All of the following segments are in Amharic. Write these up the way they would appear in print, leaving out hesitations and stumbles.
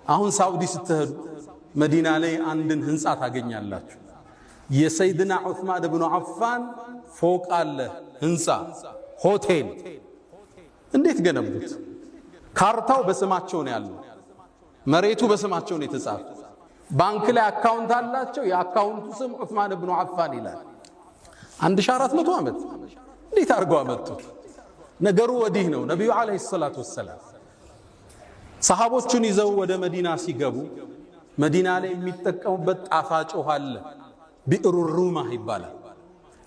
አሁን ሳውዲ ስትሄዱ መዲና ላይ አንድን ህንጻ ታገኛላችሁ። የሰይድና ዑስማን ኢብኑ አፋን ፎቅ አለ፣ ህንጻ ሆቴል። እንዴት ገነቡት? ካርታው በስማቸው ነው ያለው፣ መሬቱ በስማቸው ነው የተጻፈው። ባንክ ላይ አካውንት አላቸው፣ የአካውንቱ ስም ዑስማን ኢብኑ አፋን ይላል። 1400 ዓመት እንዴት አድርገው አመጡት? ነገሩ ወዲህ ነው። ነቢዩ ዓለይሂ ሰላቱ ወሰላም ሰሃቦቹን ይዘው ወደ መዲና ሲገቡ መዲና ላይ የሚጠቀሙበት ጣፋጭ ውሃ አለ፣ ቢዕሩ ሩማህ ይባላል።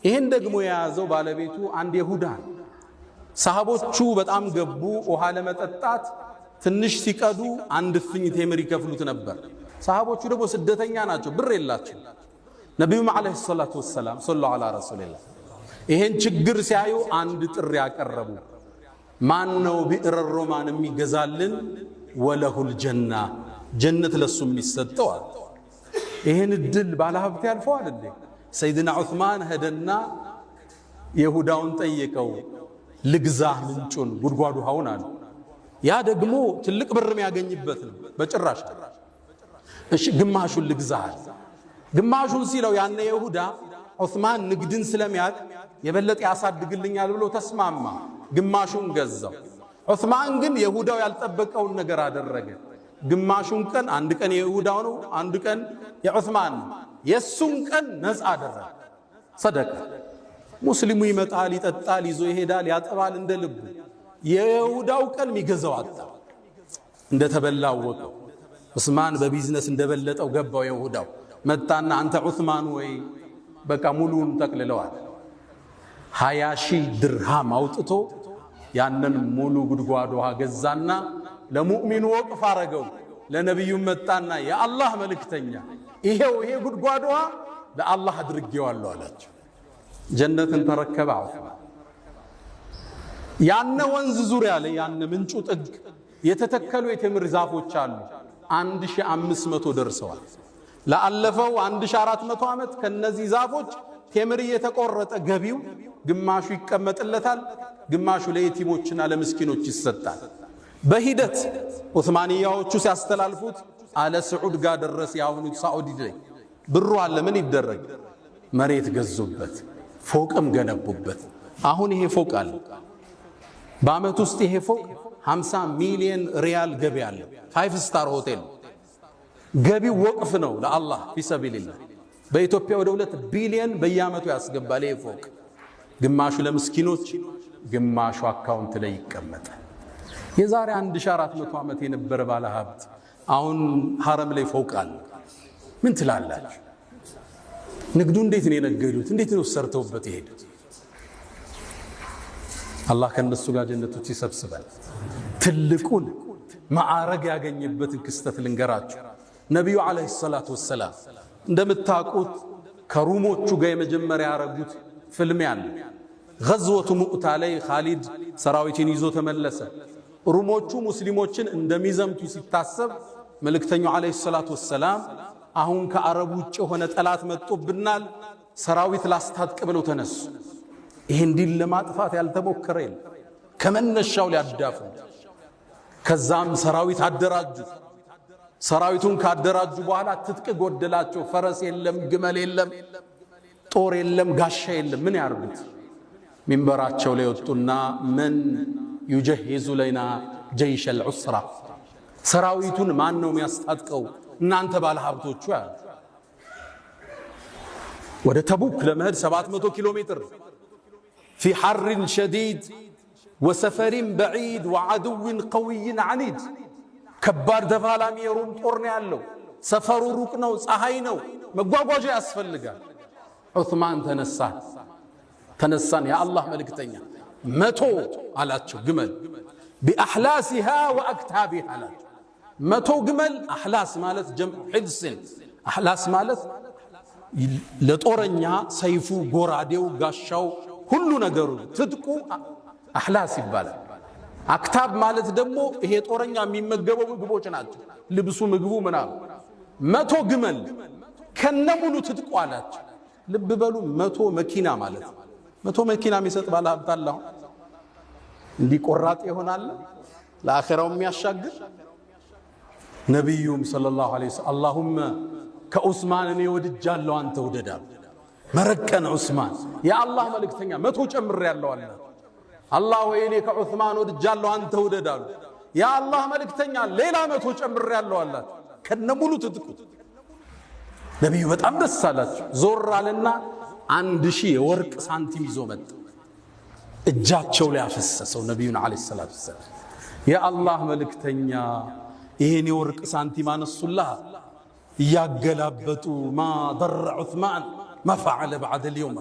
ይህን ደግሞ የያዘው ባለቤቱ አንድ ይሁዳ ነው። ሰሃቦቹ በጣም ገቡ። ውሃ ለመጠጣት ትንሽ ሲቀዱ አንድ እፍኝ ቴምር ይከፍሉት ነበር። ሰሃቦቹ ደግሞ ስደተኛ ናቸው፣ ብር የላቸው። ነቢዩም ዓለይሂ ሰላቱ ወሰላም ሰለላሁ ዐላ ረሱሊላህ ይሄን ችግር ሲያዩ አንድ ጥሪ ያቀረቡ። ማን ነው ቢዕረ ሩማን የሚገዛልን? ወለሁል ጀና፣ ጀነት ለሱ የሚሰጠው አለ። ይሄን እድል ባለሀብት ያልፈዋል እንዴ? ሰይድና ዑስማን ሄደና ይሁዳውን ጠየቀው፣ ልግዛህ ምንጩን ጉድጓዱ ውሃውን አለ። ያ ደግሞ ትልቅ ብር የሚያገኝበት ነው። በጭራሽ እሺ ግማሹን ልግዛህ። ግማሹን ሲለው ያነ ይሁዳ ዑስማን ንግድን ስለሚያውቅ የበለጠ ያሳድግልኛል ብሎ ተስማማ። ግማሹን ገዛው። ዑስማን ግን ይሁዳው ያልጠበቀውን ነገር አደረገ። ግማሹን ቀን አንድ ቀን የይሁዳው ነው፣ አንድ ቀን የዑስማን ነው። የሱን ቀን ነፃ አደረገ። ሰደቀ። ሙስሊሙ ይመጣል፣ ይጠጣል፣ ይዞ ይሄዳል፣ ያጠባል እንደ ልቡ። የይሁዳው ቀን የሚገዛው አጣ። እንደተበላ አወቀው። ዑስማን በቢዝነስ እንደበለጠው ገባው። ይሁዳው መጣና አንተ ዑስማን ወይ በቃ ሙሉን ጠቅልለዋል። 20,000 ድርሃም አውጥቶ ያንን ሙሉ ጉድጓድ ውሃ ገዛና ለሙእሚኑ ወቅፍ አረገው። ለነብዩ መጣና የአላህ መልእክተኛ ይሄው ይሄ ጉድጓድ ውሃ ለአላህ አድርጌዋለሁ አላቸው። ጀነትን ተረከበ ዑስማን። ያነ ወንዝ ዙሪያ ላይ ያነ ምንጩ ጥግ የተተከሉ የቴምር ዛፎች አሉ። 1500 ደርሰዋል። ለአለፈው 1400 ዓመት ከነዚህ ዛፎች ቴምር እየተቆረጠ ገቢው ግማሹ ይቀመጥለታል፣ ግማሹ ለየቲሞችና ለምስኪኖች ይሰጣል። በሂደት ዑስማንያዎቹ ሲያስተላልፉት አለ ስዑድ ጋር ደረስ። ያሁኑ ሳዑዲ ላይ ብሩ አለ። ምን ይደረግ? መሬት ገዙበት፣ ፎቅም ገነቡበት። አሁን ይሄ ፎቅ አለ። በአመት ውስጥ ይሄ ፎቅ 50 ሚሊዮን ሪያል ገቢ አለ። 5 ስታር ሆቴል። ገቢው ወቅፍ ነው ለአላህ ፊሰቢልላህ። በኢትዮጵያ ወደ 2 ቢሊዮን በየአመቱ ያስገባል ይሄ ፎቅ። ግማሹ ለምስኪኖች፣ ግማሹ አካውንት ላይ ይቀመጣል። የዛሬ 1400 ዓመት የነበረ ባለ ሀብት አሁን ሐረም ላይ ፎቅ አለ። ምን ትላላችሁ? ንግዱ እንዴት ነው የነገዱት? እንዴት ነው ሰርተውበት የሄዱት? አላህ ከነሱ ጋር ጀነቶች ይሰብስባል። ትልቁን ማዕረግ ያገኘበትን ክስተት ልንገራችሁ። ነቢዩ ዓለይሂ ሰላቱ ወሰላም እንደምታውቁት ከሩሞቹ ጋር የመጀመሪያ ያረጉት ፍልሚያ አለ። ገዝወቱ ሙዕታ ላይ ኻሊድ ሰራዊትን ይዞ ተመለሰ። ሩሞቹ ሙስሊሞችን እንደሚዘምቱ ሲታሰብ መልእክተኛው ዓለይሂ ሰላቱ ወሰላም አሁን ከአረብ ውጭ የሆነ ጠላት መጥቶብናል፣ ሰራዊት ላስታጥቅ ብለው ተነሱ። ይሄን ዲን ለማጥፋት ያልተሞከረ የለም። ከመነሻው ሊያዳፉ። ከዛም ሰራዊት አደራጁ። ሰራዊቱን ካደራጁ በኋላ ትጥቅ ጎደላቸው። ፈረስ የለም፣ ግመል የለም፣ ጦር የለም፣ ጋሻ የለም። ምን ያርጉት? ሚንበራቸው ላይ ወጡና ምን يجهز لنا جيش العسرة ሰራዊቱን ማን ነው የሚያስታጥቀው? እናንተ ባለ ሀብቶቹ ያሉ። ወደ ተቡክ ለመሄድ 700 ኪሎ ሜትር في حر شديد وسفر بعيد وعدو قوي عنيد። ከባድ ተፋላሚ የሩም ጦር ነው ያለው። ሰፈሩ ሩቅ ነው፣ ፀሐይ ነው፣ መጓጓዣ ያስፈልጋል። ዑስማን ተነሳን የአላህ መልእክተኛ 100 አላቸው ግመል بأحلاسها وأكتابها አላቸው። 100 ግመል። አህላስ ማለት ጀምዕ ሕልስን። አህላስ ማለት ለጦረኛ ሰይፉ፣ ጎራዴው፣ ጋሻው፣ ሁሉ ነገሩ ትጥቁ አህላስ ይባላል። አክታብ ማለት ደግሞ ይሄ ጦረኛ የሚመገበው ምግቦች ናቸው። ልብሱ፣ ምግቡ ምናምን። 100 ግመል ከነሙሉ ትጥቁ አላቸው። ልብ በሉ 100 መኪና ማለት 100 መኪና የሚሰጥ ባለ ሀብት አለ። እንዲህ ቆራጥ ይሆናል ለአኺራው የሚያሻግር ነቢዩም ሰለላሁ ዐለይሂ ወሰለም አላሁመ ከዑስማን እኔ ወድጃለሁ አንተ ውደድ አሉ። መረቀን ዑስማን የአላህ መልእክተኛ 100 ጨምሬያለሁ አለ። አላህ ወይ እኔ ከዑስማን ወድጃለሁ አንተ ውደድ አሉ። የአላህ መልእክተኛ ሌላ 100 ጨምሬያለሁ አላቸው። ከነሙሉ ትጥቁ ነቢዩ በጣም ደስ አላቸው። ዞር አለና 1000 የወርቅ ሳንቲም ይዞ መጣ። እጃቸው ላይ አፈሰሰው ነቢዩን ዐለይሂ ሰላቱ ወሰላም። የአላህ መልእክተኛ ይሄን የወርቅ ሳንቲም አነሱላህ እያገላበጡ ማ ضر ዑስማን ማ ፈዐለ በዐደ ልየውም